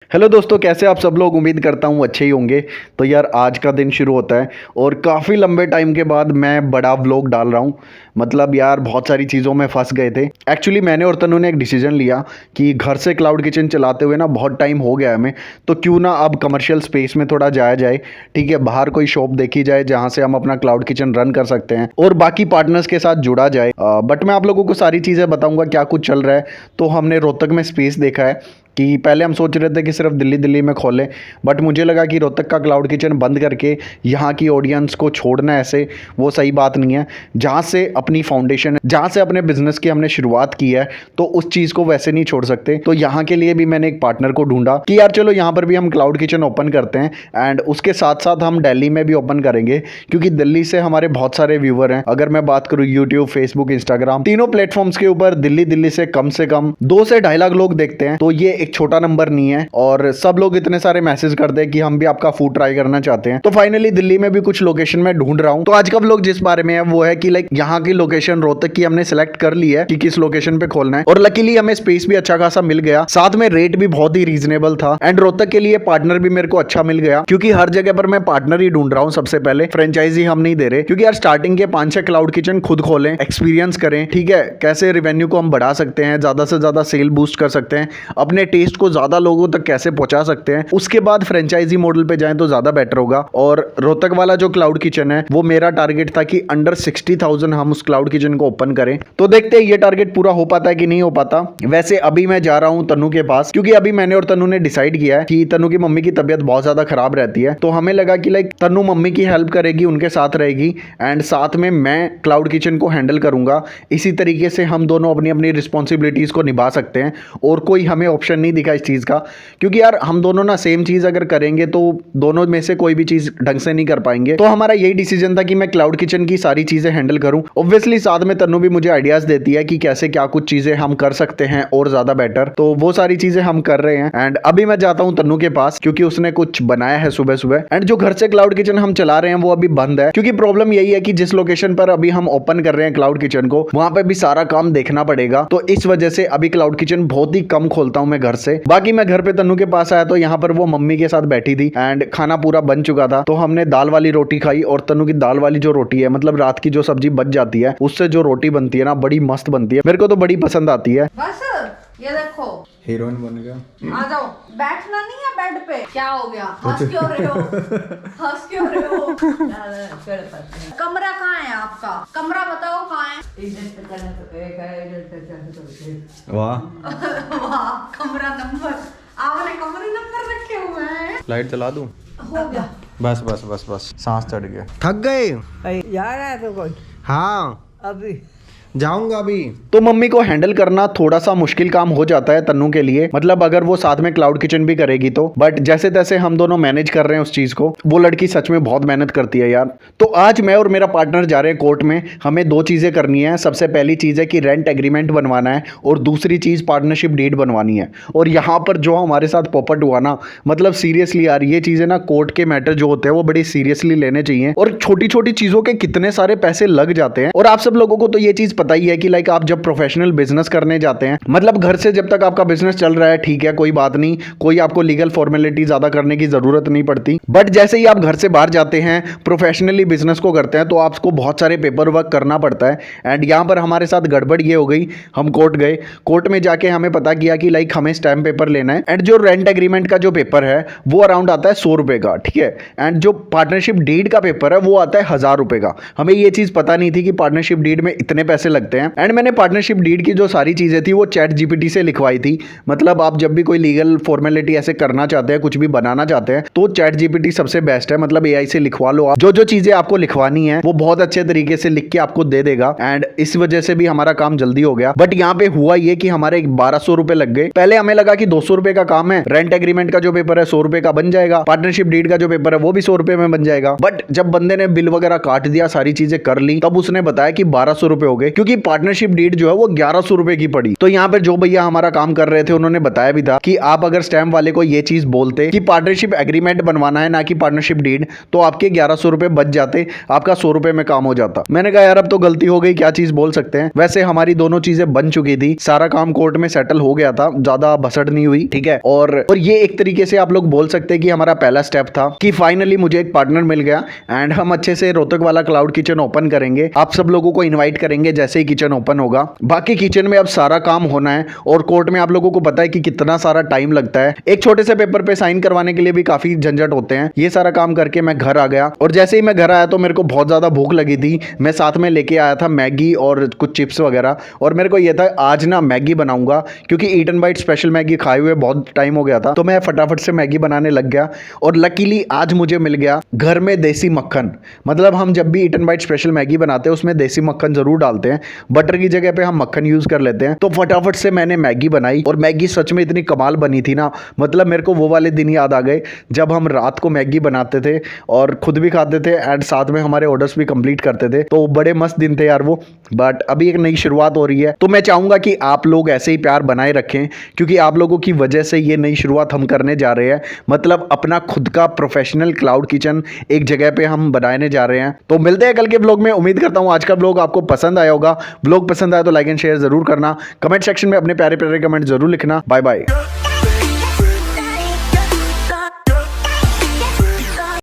Hello दोस्तों, कैसे आप सब लोग। उम्मीद करता हूँ अच्छे ही होंगे। तो यार आज का दिन शुरू होता है और काफ़ी लंबे टाइम के बाद मैं बड़ा व्लॉग डाल रहा हूँ। मतलब यार बहुत सारी चीज़ों में फंस गए थे। एक्चुअली मैंने और तनु ने एक डिसीजन लिया कि घर से क्लाउड किचन चलाते हुए ना बहुत टाइम हो गया हमें, तो क्यों ना अब कमर्शियल स्पेस में थोड़ा जाया जाए। ठीक है, बाहर कोई शॉप देखी जाए जहाँ से हम अपना क्लाउड किचन रन कर सकते हैं और बाकी पार्टनर्स के साथ जुड़ा जाए। बट मैं आप लोगों को सारी चीज़ें बताऊँगा क्या कुछ चल रहा है। तो हमने रोहतक में स्पेस देखा है कि पहले हम सोच रहे थे कि सिर्फ दिल्ली दिल्ली में खोलें, बट मुझे लगा कि रोहतक का क्लाउड किचन बंद करके यहाँ की ऑडियंस को छोड़ना ऐसे वो सही बात नहीं है। जहाँ से अपनी फाउंडेशन है, जहाँ से अपने बिजनेस की हमने शुरुआत की है, तो उस चीज़ को वैसे नहीं छोड़ सकते। तो यहाँ के लिए भी मैंने एक पार्टनर को ढूंढा कि यार चलो यहाँ पर भी हम क्लाउड किचन ओपन करते हैं एंड उसके साथ साथ हम दिल्ली में भी ओपन करेंगे, क्योंकि दिल्ली से हमारे बहुत सारे व्यूवर हैं। अगर मैं बात करूँ यूट्यूब, फेसबुक, इंस्टाग्राम, तीनों प्लेटफॉर्म्स के ऊपर दिल्ली से कम 2 से 2.5 लाख लोग देखते हैं। तो ये एक छोटा नंबर नहीं है और सब लोग इतने सारे मैसेज करते हैं कि हम भी आपका फूड ट्राई करना चाहते हैं। तो फाइनली दिल्ली में भी कुछ लोकेशन में ढूंढ रहा हूं। तो आज का व्लॉग जिस बारे में है वो है कि लाइक यहाँ की लोकेशन रोहतक की हमने सिलेक्ट कर ली है कि किस लोकेशन पे खोलना है, और लकीली हमें स्पेस भी अच्छा खासा मिल गया, साथ में रेट भी बहुत ही रीजनेबल था एंड रोहतक के लिए पार्टनर भी मेरे को अच्छा मिल गया, क्योंकि हर जगह पर मैं पार्टनर ही ढूंढ रहा हूँ। सबसे पहले फ्रेंचाइजी हम नहीं दे रहे, क्योंकि यार स्टार्टिंग के 5-6 क्लाउड किचन खुद खोलें, एक्सपीरियंस करें। ठीक है, कैसे रेवेन्यू को हम बढ़ा सकते हैं, ज्यादा से ज्यादा सेल बूस्ट कर सकते हैं, अपने टेस्ट को ज्यादा लोगों तक कैसे पहुंचा सकते हैं, उसके बाद फ्रेंचाइजी मॉडल पे जाएं तो ज्यादा बेटर होगा। और रोहतक वाला जो क्लाउड किचन है वो मेरा टारगेट था कि अंडर 60,000 हम उस क्लाउड किचन को ओपन करें। तो देखते हैं ये टारगेट पूरा हो पाता है कि नहीं हो पाता। वैसे अभी मैं जा रहा हूं तनु के पास, क्योंकि अभी मैंने और तनु ने डिसाइड किया है कि तनु की मम्मी की तबीयत बहुत ज्यादा खराब रहती है। तो हमें लगा कि लाइक तनु मम्मी की हेल्प करेगी, उनके साथ रहेगी एंड साथ में मैं क्लाउड किचन को हैंडल करूंगा। इसी तरीके से हम दोनों अपनी अपनी रिस्पॉन्सिबिलिटीज को निभा सकते हैं और कोई हमें ऑप्शन नहीं दिखा इस चीज का, क्योंकि यार हम दोनों ना सेम चीज अगर करेंगे तो दोनों में से कोई भी चीज ढंग से नहीं कर पाएंगे। तो हमारा यही डिसीजन था कि मैं क्लाउड किचन की सारी चीजें हैंडल करूं। ऑब्वियसली साथ में तन्नू भी मुझे आइडियाज देती है कि कैसे क्या कुछ चीजें हम कर सकते हैं और ज्यादा बेटर, तो वो सारी चीजें हम कर रहे हैं। एंड अभी मैं जाता हूं तन्नू के पास, क्योंकि उसने कुछ बनाया है सुबह सुबह। एंड जो घर से क्लाउड किचन हम चला रहे हैं वो अभी बंद है, क्योंकि प्रॉब्लम यही है कि जिस लोकेशन पर अभी हम ओपन कर रहे हैं क्लाउड किचन को, वहां पर भी सारा काम देखना पड़ेगा। तो इस वजह से अभी क्लाउड किचन बहुत ही कम खोलता हूं मैं घर से। बाकी मैं घर पे तन्नू के पास आया तो यहाँ पर वो मम्मी के साथ बैठी थी एंड खाना पूरा बन चुका था। तो हमने दाल वाली रोटी खाई, और तन्नू की दाल वाली जो रोटी है, मतलब रात की जो सब्जी बच जाती है, उससे जो रोटी बनती है ना, बड़ी मस्त बनती है। मेरे को तो बड़ी पसंद आती है। बस ये देखो हीरोइन बन गया। आ जाओ, बैठना नहीं है बेड पे। क्या हो गया, हंस क्यों रहे हो? हंस क्यों रहे हो? कमरा कहाँ है आपका? कमरा बताओ कहाँ है? वाह वाह, कमरा नंबर, आपने कमरे नंबर रखे हुए हैं। लाइट चला दूं? हो गया। बस बस बस बस, सांस चढ़ गया। थक गए? जा रहा है तो कोई हाँ अभी जाऊंगा अभी। तो मम्मी को हैंडल करना थोड़ा सा मुश्किल काम हो जाता है तन्नू के लिए, मतलब अगर वो साथ में क्लाउड किचन भी करेगी तो। बट जैसे तैसे हम दोनों मैनेज कर रहे हैं उस चीज को। वो लड़की सच में बहुत मेहनत करती है यार। तो आज मैं और मेरा पार्टनर जा रहे हैं कोर्ट में। हमें 2 चीजें करनी है। सबसे पहली चीज है कि रेंट एग्रीमेंट बनवाना है, और दूसरी चीज पार्टनरशिप डीड बनवानी है। और यहाँ पर जो हमारे साथ पॉपट हुआ ना, मतलब सीरियसली यार, ये चीजें ना कोर्ट के मैटर जो होते हैं वो बड़ी सीरियसली लेने चाहिए, और छोटी छोटी चीजों के कितने सारे पैसे लग जाते हैं। और आप सब लोगों को तो ये चीज पता ही है कि लाइक आप जब प्रोफेशनल बिजनेस करने जाते हैं, मतलब घर से जब तक आपका बिजनेस चल रहा है, ठीक है, कोई बात नहीं, कोई आपको लीगल फॉर्मेलिटी ज्यादा करने की जरूरत नहीं पड़ती। बट जैसे ही आप घर से बाहर जाते हैं, प्रोफेशनली बिजनेस को करते हैं, तो आपको बहुत सारे पेपर वर्क करना पड़ता है। एंड यहाँ पर हमारे साथ गड़बड़ ये हो गई, हम कोर्ट गए, कोर्ट में जाके हमें पता किया कि लाइक हमें स्टैम्प पेपर लेना है, एंड जो रेंट एग्रीमेंट का जो पेपर है वो अराउंड आता है 100 रुपए का, ठीक है। एंड जो पार्टनरशिप डीड का पेपर है वो आता है 1000 रुपए का। हमें ये चीज पता नहीं थी कि पार्टनरशिप डीड में इतने पैसे लगते हैं। एंड मैंने पार्टनरशिप डीड की जो सारी चीजें थी वो चैट जीपीटी से लिखवाई थी। मतलब आप जब भी कोई लीगल फॉर्मेलिटी ऐसे करना चाहते हैं, कुछ भी बनाना चाहते हैं, तो चैट जीपीटी सबसे बेस्ट है। मतलब एआई से लिखवा लो आप, जो जो चीजें आपको लिखवानी है वो बहुत अच्छे तरीके से लिख के आपको दे देगा। एंड इस वजह से भी हमारा काम जल्दी हो गया। बट यहाँ पे हुआ ये कि हमारे 1200 रुपए लग गए। पहले हमें लगा कि 200 रुपए का काम है, रेंट एग्रीमेंट का जो पेपर है 100 रुपए का बन जाएगा, पार्टनरशिप डीड का जो पेपर है वो भी 100 रुपए में बन जाएगा। बट जब बंदे ने बिल वगैरह काट दिया, सारी चीजें कर ली, तब उसने बताया कि 1200 रुपए हो गए, क्योंकि पार्टनरशिप डीड जो है वो 1100 रुपए की पड़ी। तो यहाँ पर जो भैया हमारा काम कर रहे थे उन्होंने बताया भी था कि आप अगर स्टैम्प वाले को ये चीज बोलते कि पार्टनरशिप एग्रीमेंट बनवाना है ना कि पार्टनरशिप डीड, तो आपके 1100 रुपए बच जाते, आपका 100 रुपए में काम हो जाता। मैंने कहा यार अब तो गलती हो गई, क्या चीज बोल सकते हैं। वैसे हमारी दोनों चीजें बन चुकी थी, सारा काम कोर्ट में सेटल हो गया था, ज्यादा भसड़ नहीं हुई, ठीक है। और ये एक तरीके से आप लोग बोल सकते हैं कि हमारा पहला स्टेप था कि फाइनली मुझे एक पार्टनर मिल गया एंड हम अच्छे से रोहतक वाला क्लाउड किचन ओपन करेंगे। आप सब लोगों को इन्वाइट करेंगे जैसे ही किचन ओपन होगा। बाकी किचन में अब सारा काम होना है और कोर्ट में आप लोगों को पता है कि कितना सारा टाइम लगता है, एक छोटे से पेपर पे साइन करवाने के लिए भी काफी झंझट होते हैं। ये सारा काम करके मैं घर आ गया और जैसे ही मैं घर आया तो मेरे को बहुत ज्यादा भूख लगी थी। मैं साथ में लेके आया था मैगी और कुछ चिप्स वगैरह, और मेरे को ये था आज ना मैगी बनाऊंगा क्योंकि eat and bite special Maggi खाए हुए बहुत टाइम हो गया था। तो मैं फटाफट से मैगी बनाने लग गया और लकीली आज मुझे मिल गया घर में देसी मक्खन। मतलब हम जब भी eat and bite special Maggi बनाते हैं उसमें देसी मक्खन जरूर डालते हैं, बटर की जगह पे हम मक्खन यूज कर लेते हैं। तो फटाफट से मैंने मैगी बनाई और मैगी सच में इतनी कमाल बनी थी ना, मतलब मेरे को वो वाले दिन याद आ गए जब हम रात को मैगी बनाते थे और खुद भी खाते थे एंड साथ में हमारे ऑर्डर्स भी कंप्लीट करते थे। तो बड़े मस्त दिन थे यार वो। बट अभी एक नई शुरुआत हो रही है तो मैं चाहूंगा कि आप लोग ऐसे ही प्यार बनाए रखें क्योंकि आप लोगों की वजह से ये नई शुरुआत हम करने जा रहे हैं। मतलब अपना खुद का प्रोफेशनल क्लाउड किचन एक जगह पे हम बनाने जा रहे हैं। तो मिलते हैं कल के ब्लॉग में। उम्मीद करता हूं आज का ब्लॉग आपको पसंद आया होगा। ब्लॉग पसंद आया तो लाइक एंड शेयर जरूर करना, कमेंट सेक्शन में अपने प्यारे प्यारे कमेंट जरूर लिखना। Bye bye.